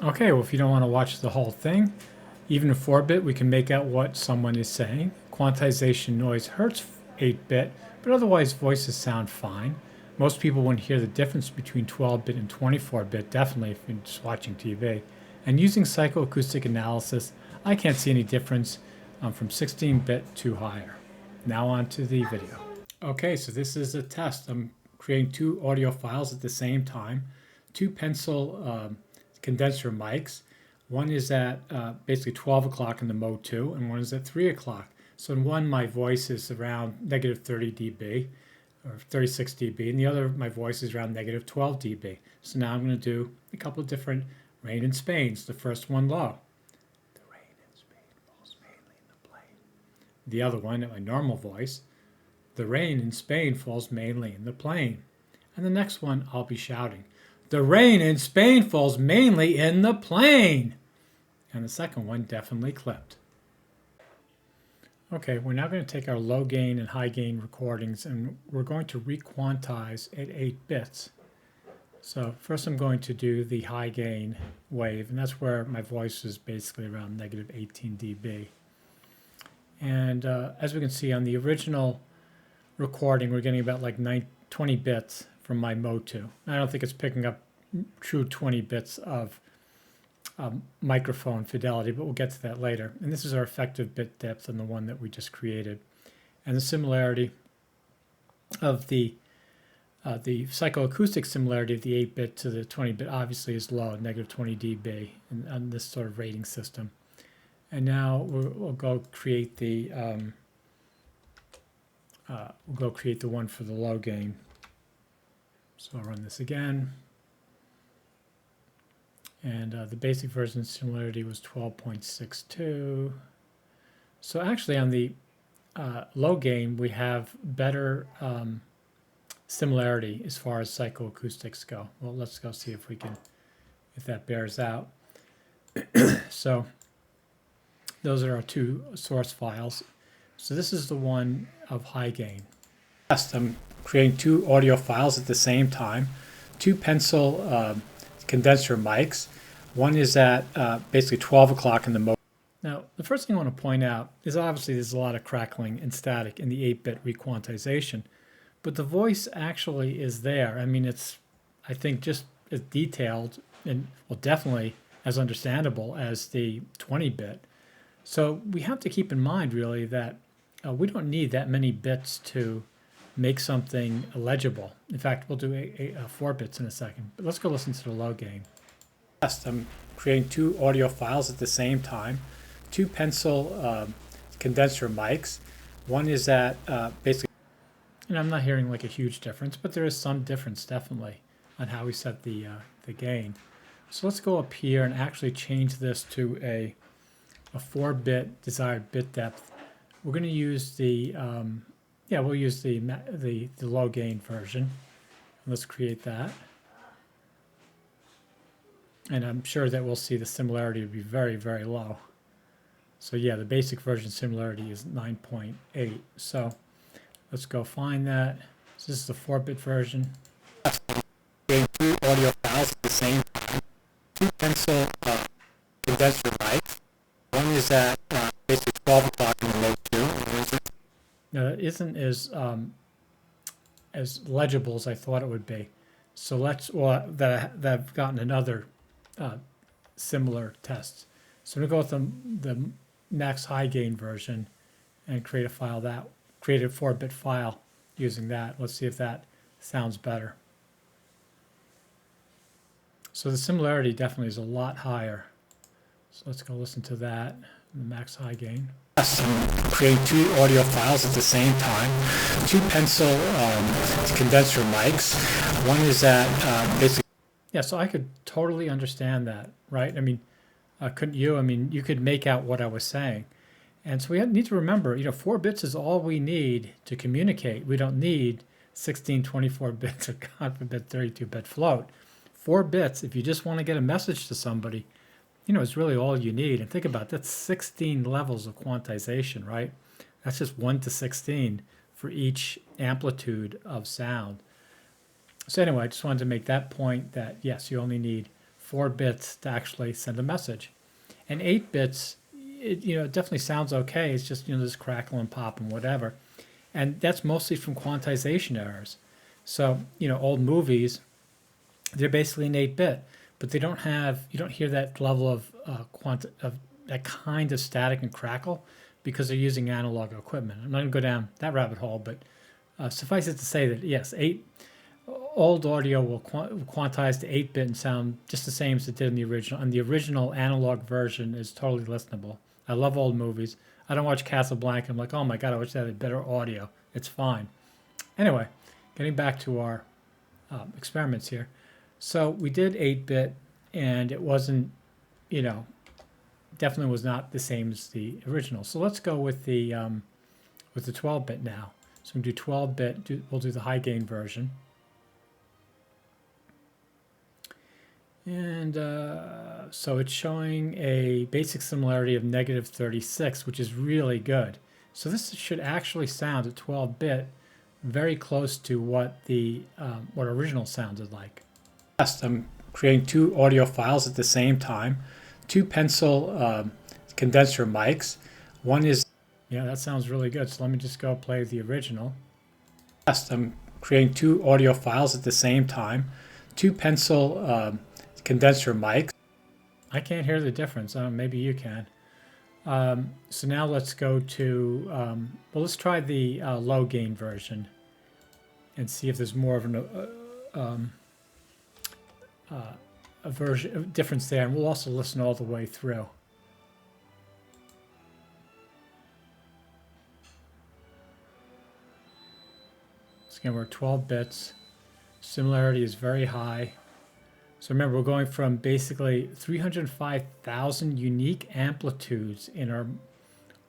Okay, well, if you don't want to watch the whole thing, even in 4-bit, we can make out what someone is saying. Quantization noise hurts 8-bit, but otherwise voices sound fine. Most people wouldn't hear the difference between 12-bit and 24-bit, definitely if you're just watching TV. And using psychoacoustic analysis, I can't see any difference from 16-bit to higher. Now on to the video. Okay, so this is a test. I'm creating two audio files at the same time, two pencil condenser mics. One is at basically 12 o'clock in the mode 2, and one is at 3 o'clock. So in one, my voice is around negative 30 dB or 36 dB, and the other, my voice is around negative 12 dB. So now I'm going to do a couple of different rain in Spains. The first one low. The rain in Spain falls mainly in the plain. The other one at my normal voice. The rain in Spain falls mainly in the plain. And the next one, I'll be shouting. The rain in Spain falls mainly in the plain. And the second one definitely clipped. Okay, we're now going to take our low gain and high gain recordings and we're going to re-quantize at 8 bits. So first I'm going to do the high gain wave, and that's where my voice is basically around negative 18 dB. And as we can see on the original recording, we're getting about like 20 bits from my mode 2. I don't think it's picking up true 20 bits of microphone fidelity, but we'll get to that later. And this is our effective bit depth on the one that we just created. And the similarity of the psychoacoustic similarity of the 8-bit to the 20-bit obviously is low, negative 20 dB on this sort of rating system. And now we'll go create the one for the low gain. So I'll run this again. And the basic version similarity was 12.62. So actually on the low gain, we have better similarity as far as psychoacoustics go. Well, let's go see if that bears out. So those are our two source files. So this is the one of high gain. I'm creating two audio files at the same time, two pencil condenser mics. One is at basically 12 o'clock in the mode. Now, the first thing I want to point out is obviously there's a lot of crackling and static in the 8-bit requantization, but the voice actually is there. I mean, it's, I think, just as detailed and, well, definitely as understandable as the 20-bit. So we have to keep in mind, really, that we don't need that many bits to make something legible. In fact, we'll do 4 bits in a second. But let's go listen to the low gain. I'm creating two audio files at the same time, two pencil condenser mics. One is at basically, and I'm not hearing like a huge difference, but there is some difference definitely on how we set the gain. So let's go up here and actually change this to a 4-bit desired bit depth. We're going to use the we'll use the low gain version. Let's create that. And I'm sure that we'll see the similarity will be very, very low. So yeah, the basic version similarity is 9.8. So let's go find that. So this is the 4-bit version. Creating two audio files at the same time. Two pencil condenser mics. One is at basically 12 o'clock in the mode 2. Now that isn't as legible as I thought it would be. So that I've gotten another similar tests. So I'm going to go with the max high gain version and create a 4-bit file using that. Let's see if that sounds better. So the similarity definitely is a lot higher. So let's go listen to that, the max high gain. I'm creating two audio files at the same time, two pencil condenser mics. One is at basically. Yeah, so I could totally understand that, right? I mean, couldn't you? I mean, you could make out what I was saying. And so we need to remember, 4 bits is all we need to communicate. We don't need 16, 24 bits, or God forbid, 32-bit float. 4 bits, if you just want to get a message to somebody, is really all you need. And think about it, that's 16 levels of quantization, right? That's just 1 to 16 for each amplitude of sound. So anyway, I just wanted to make that point that, yes, you only need 4 bits to actually send a message. And 8 bits, it definitely sounds okay. It's just, this crackle and pop and whatever. And that's mostly from quantization errors. So, old movies, they're basically an 8-bit, but you don't hear that level of that kind of static and crackle because they're using analog equipment. I'm not going to go down that rabbit hole, but suffice it to say that yes, old audio will quantize to 8-bit and sound just the same as it did in the original. And the original analog version is totally listenable. I love old movies. I don't watch Casablanca. I'm like, oh my God, I wish that had better audio. It's fine. Anyway, getting back to our experiments here. So we did 8-bit, and it wasn't, definitely was not the same as the original. So let's go with the 12-bit now. So we do 12-bit. We'll do the high gain version. And so it's showing a basic similarity of -36, which is really good. So this should actually sound at 12-bit very close to what the what original sounded like. I'm creating 2 audio files at the same time, 2 pencil condenser mics. One is, yeah, that sounds really good. So let me just go play the original. I'm creating 2 audio files at the same time, 2 pencil condenser mics. I can't hear the difference. Maybe you can. So now let's go to, well, let's try the low gain version and see if there's more of a difference there. And we'll also listen all the way through. So again, we're 12 bits. Similarity is very high. So remember, we're going from basically 305,000 unique amplitudes in our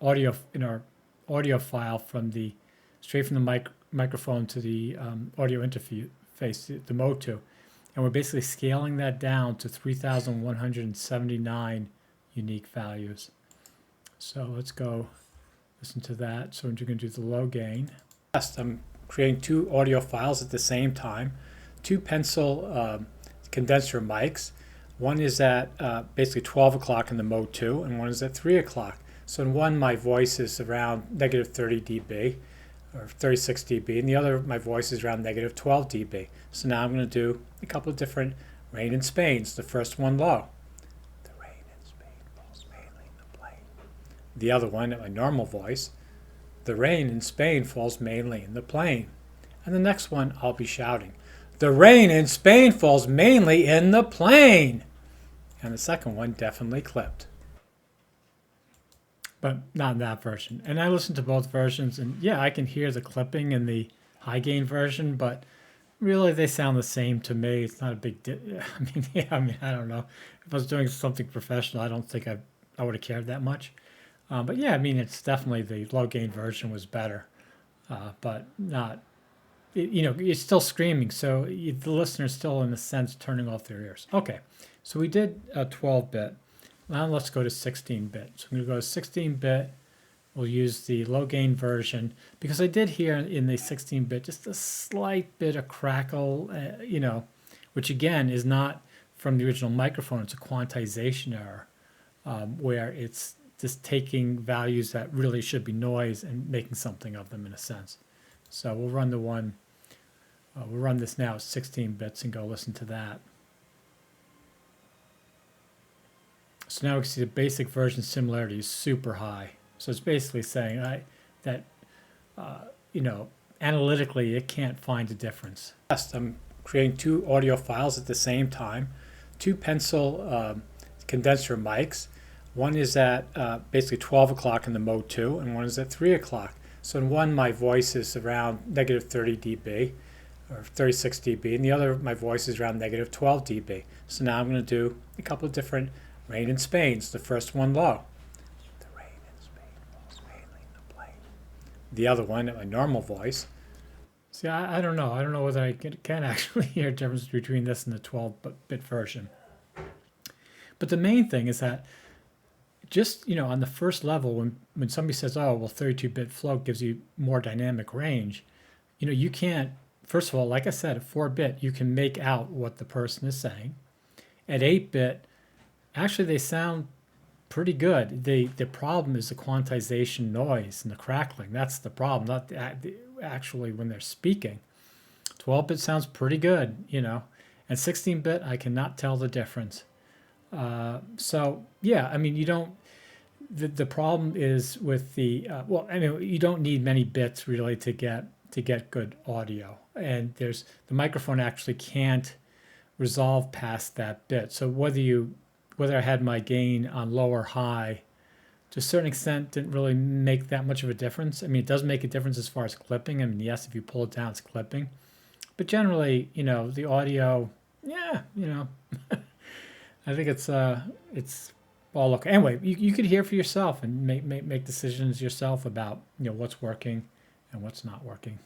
audio file from straight from the microphone to the audio interface, the Mode 2, and we're basically scaling that down to 3,179 unique values. So let's go listen to that. So we're going to do the low gain. I'm creating 2 audio files at the same time, 2 pencil condenser mics. One is at basically 12 o'clock in the Mode 2, and one is at 3 o'clock. So in one, my voice is around -30 dB or 36 dB, and the other, my voice is around -12 dB. So now I'm going to do a couple of different rain in Spains. The first one low. The rain in Spain falls mainly in the plain. The other one at my normal voice. The rain in Spain falls mainly in the plain. And the next one, I'll be shouting. The rain in Spain falls mainly in the plain. And the second one definitely clipped. But not in that version. And I listened to both versions, and yeah, I can hear the clipping in the high gain version, but really they sound the same to me. It's not a big I don't know. If I was doing something professional, I don't think I would have cared that much. But yeah, it's definitely the low gain version was better, but not. It's still screaming, so the listener's still, in a sense, turning off their ears. Okay, so we did a 12-bit. Now let's go to 16-bit. So I'm going to go to 16-bit. We'll use the low gain version because I did hear in the 16-bit just a slight bit of crackle, which again is not from the original microphone. It's a quantization error where it's just taking values that really should be noise and making something of them in a sense. So we'll run we'll run this now at 16 bits and go listen to that. So now we can see the basic version similarity is super high. So it's basically saying that analytically it can't find a difference. I'm creating 2 audio files at the same time, 2 pencil condenser mics. One is at basically 12 o'clock in the Mode 2, and one is at 3 o'clock. So in one, my voice is around -30 dB or 36 dB, and the other, my voice is around -12 dB. So now I'm going to do a couple of different rain in Spains. The first one low. The rain in Spain falls mainly in the plain. The other one at my normal voice. See, I don't know. I don't know whether I can actually hear a difference between this and the 12-bit version. But the main thing is that just, on the first level, when somebody says, oh, well, 32-bit float gives you more dynamic range, you can't, first of all, like I said, at 4-bit, you can make out what the person is saying. At 8-bit, actually they sound pretty good. The problem is the quantization noise and the crackling. That's the problem, not actually when they're speaking. 12-bit sounds pretty good, you know, and 16-bit I cannot tell the difference. So yeah, I mean, you don't. The problem is with the well, I mean, you don't need many bits really to get good audio, and there's the microphone actually can't resolve past that bit. So whether I had my gain on low or high, to a certain extent, didn't really make that much of a difference. I mean, it does make a difference as far as clipping. I mean, yes, if you pull it down, it's clipping, but generally, you know, the audio, yeah, you know, I think it's all okay. Anyway, you could hear for yourself and make decisions yourself about, you know, what's working and what's not working.